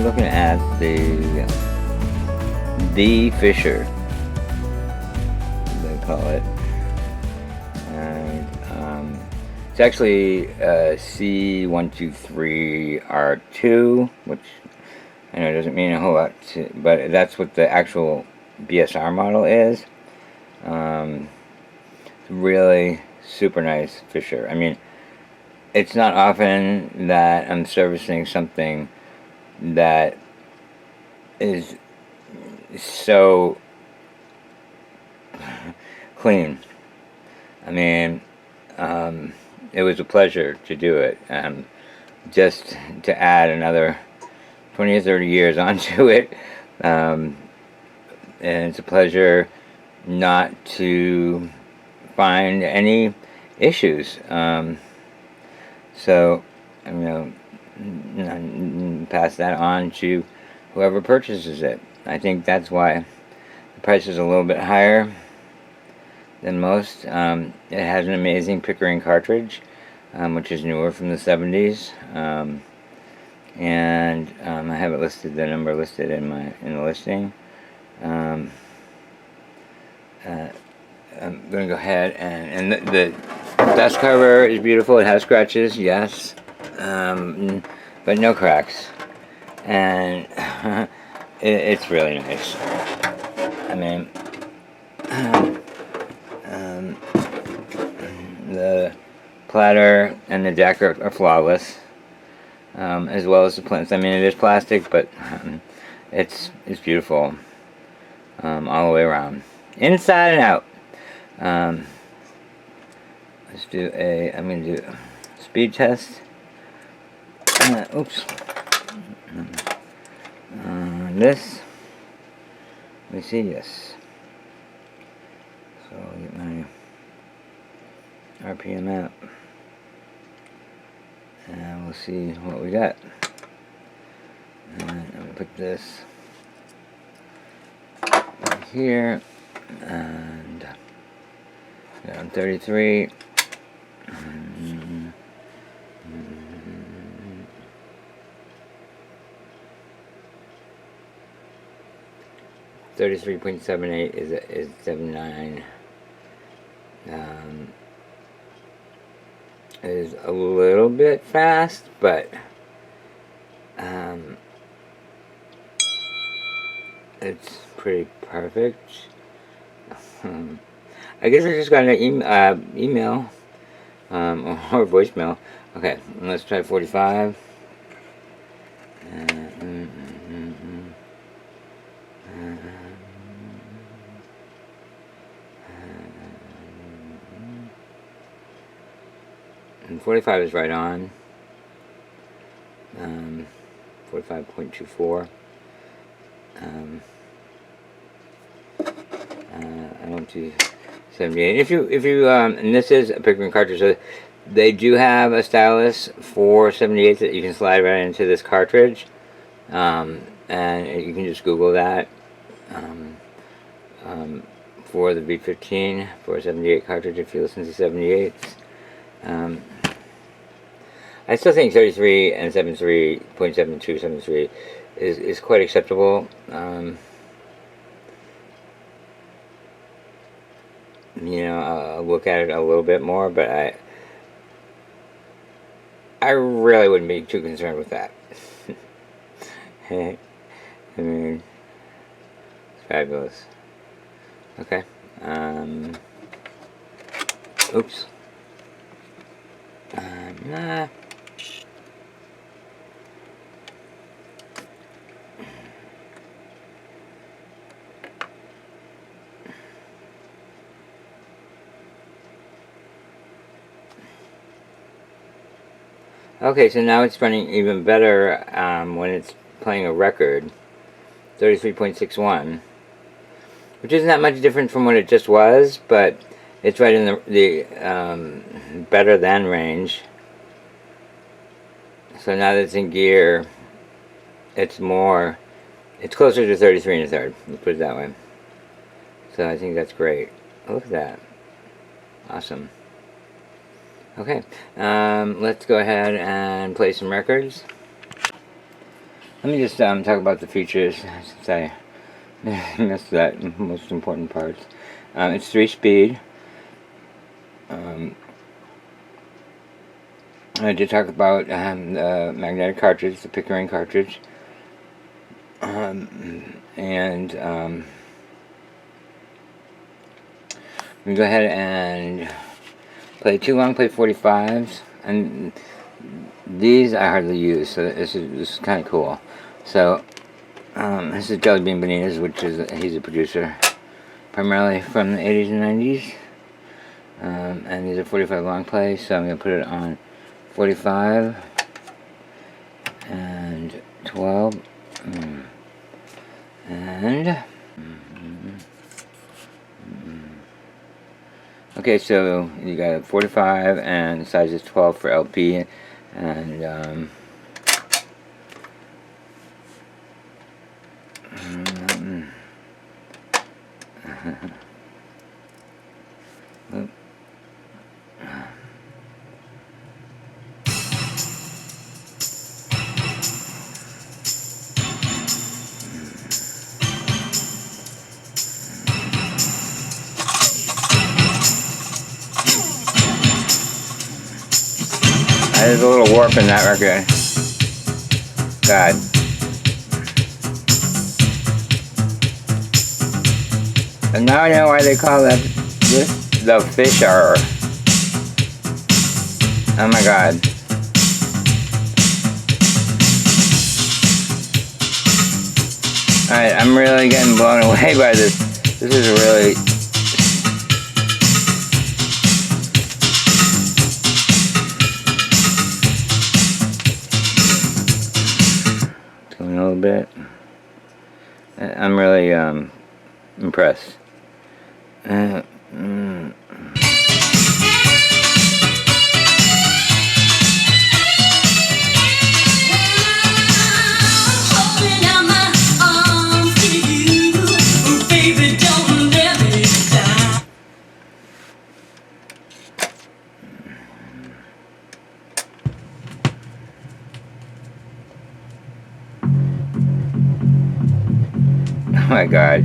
looking at the Fisher, they call it, and it's actually C123R2, which I know doesn't mean a whole lot, but that's what the actual BSR model is. Really super nice Fisher. I mean, it's not often that I'm servicing something that is so clean. I mean, it was a pleasure to do it. Just to add another 20 or 30 years onto it, and it's a pleasure not to find any issues. So, you know, pass that on to whoever purchases it. I think that's why the price is a little bit higher than most. It has an amazing Pickering cartridge, which is newer from the 70s, and I have it listed, the number listed in the listing. I'm going to go ahead and the dust cover is beautiful. It has scratches, yes, but no cracks, and it's really nice. I mean, the platter and the deck are flawless, as well as the plinth. I mean, it is plastic, but it's beautiful all the way around, inside and out. Let's do I'm going to do a speed test. Oops. This, let me see, yes. So I'll get my RPM out, and we'll see what we got. And I'm going to put this right here, and got on 33. 33.78 is 79. It is a little bit fast, but it's pretty perfect. I guess I just got an email or voicemail. Okay, let's try 45. 45 is right on. 45.24. I went to 78. If you and this is a Pickering cartridge, so they do have a stylus for 78 that you can slide right into this cartridge, and you can just Google that for the B15 for a 78 cartridge if you listen to 78s. I still think 33 and 73.72, 73 is quite acceptable. You know, I'll look at it a little bit more, but I really wouldn't be too concerned with that. I mean, it's fabulous. Okay. Oops. Nah. Okay, so now it's running even better when it's playing a record, 33.61, which isn't that much different from what it just was, but it's right in the better than range. So now that it's in gear, it's closer to 33 1/3, let's put it that way. So I think that's great. Look at that. Awesome. Okay, let's go ahead and play some records. let me just talk about the features, since I missed that most important part. It's 3-speed. I did talk about the magnetic cartridge, the Pickering cartridge. We go ahead and play 2 long play 45s, and these I hardly use, so this is kind of cool. So this is Jelly Bean Bonitas, which is he's a producer primarily from the 80s and 90s, and these are 45 long plays. So I'm gonna put it on 45 and 12 and okay, so you got a 45 and the size is 12 for LP, and there's a little warp in that record. God. And now I know why they call that this the fisher. Oh my God. Alright, I'm really getting blown away by this. This is really... a little bit. I'm really impressed. Oh my God,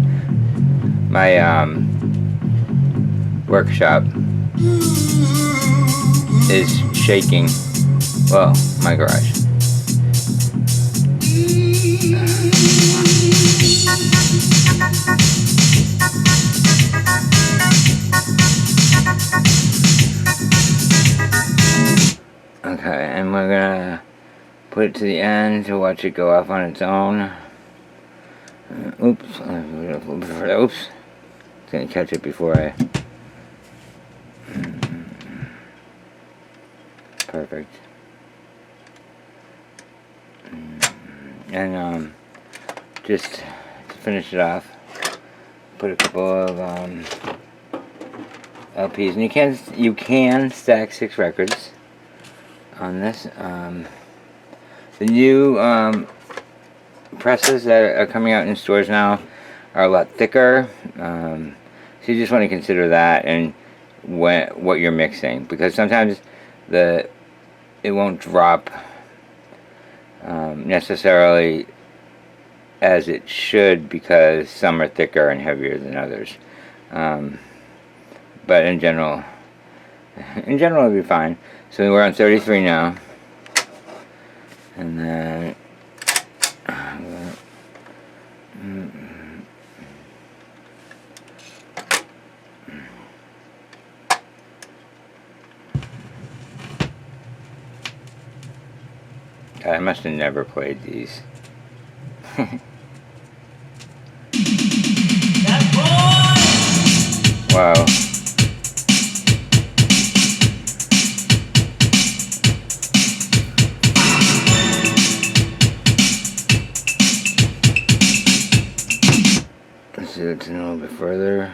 my workshop is shaking. Well, my garage. Okay, and we're gonna put it to the end to watch it go off on its own. Oops. Oops. It's gonna catch it before I... Perfect. And just to finish it off, put a couple of LPs, and you can stack 6 records on this. The new presses that are coming out in stores now are a lot thicker, so you just want to consider that and what you're mixing, because sometimes it won't drop necessarily as it should, because some are thicker and heavier than others, but in general it'll be fine. So we're on 33 now, and then I must have never played these. Wow. Let's do it a little bit further.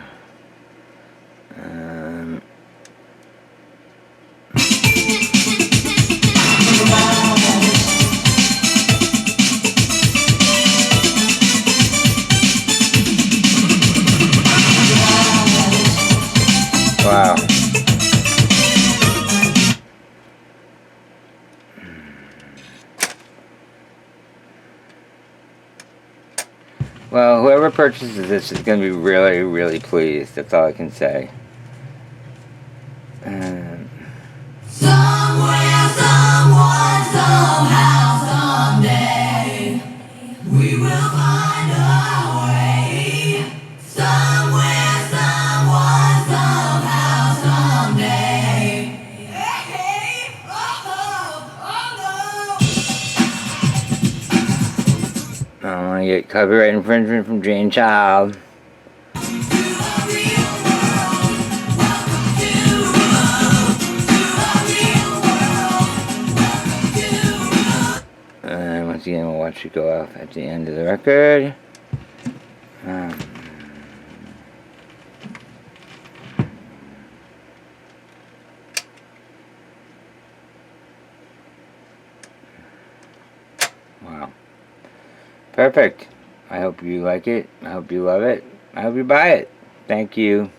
Wow. Well, whoever purchases this is going to be really, really pleased. That's all I can say. Somewhere, someone, somehow, someday, we will find a way. Somewhere, someone, somehow, someday. Hey, I don't want to get copyright infringement from Jane Child. And once again, we'll watch it go off at the end of the record. Wow. Perfect. I hope you like it. I hope you love it. I hope you buy it. Thank you.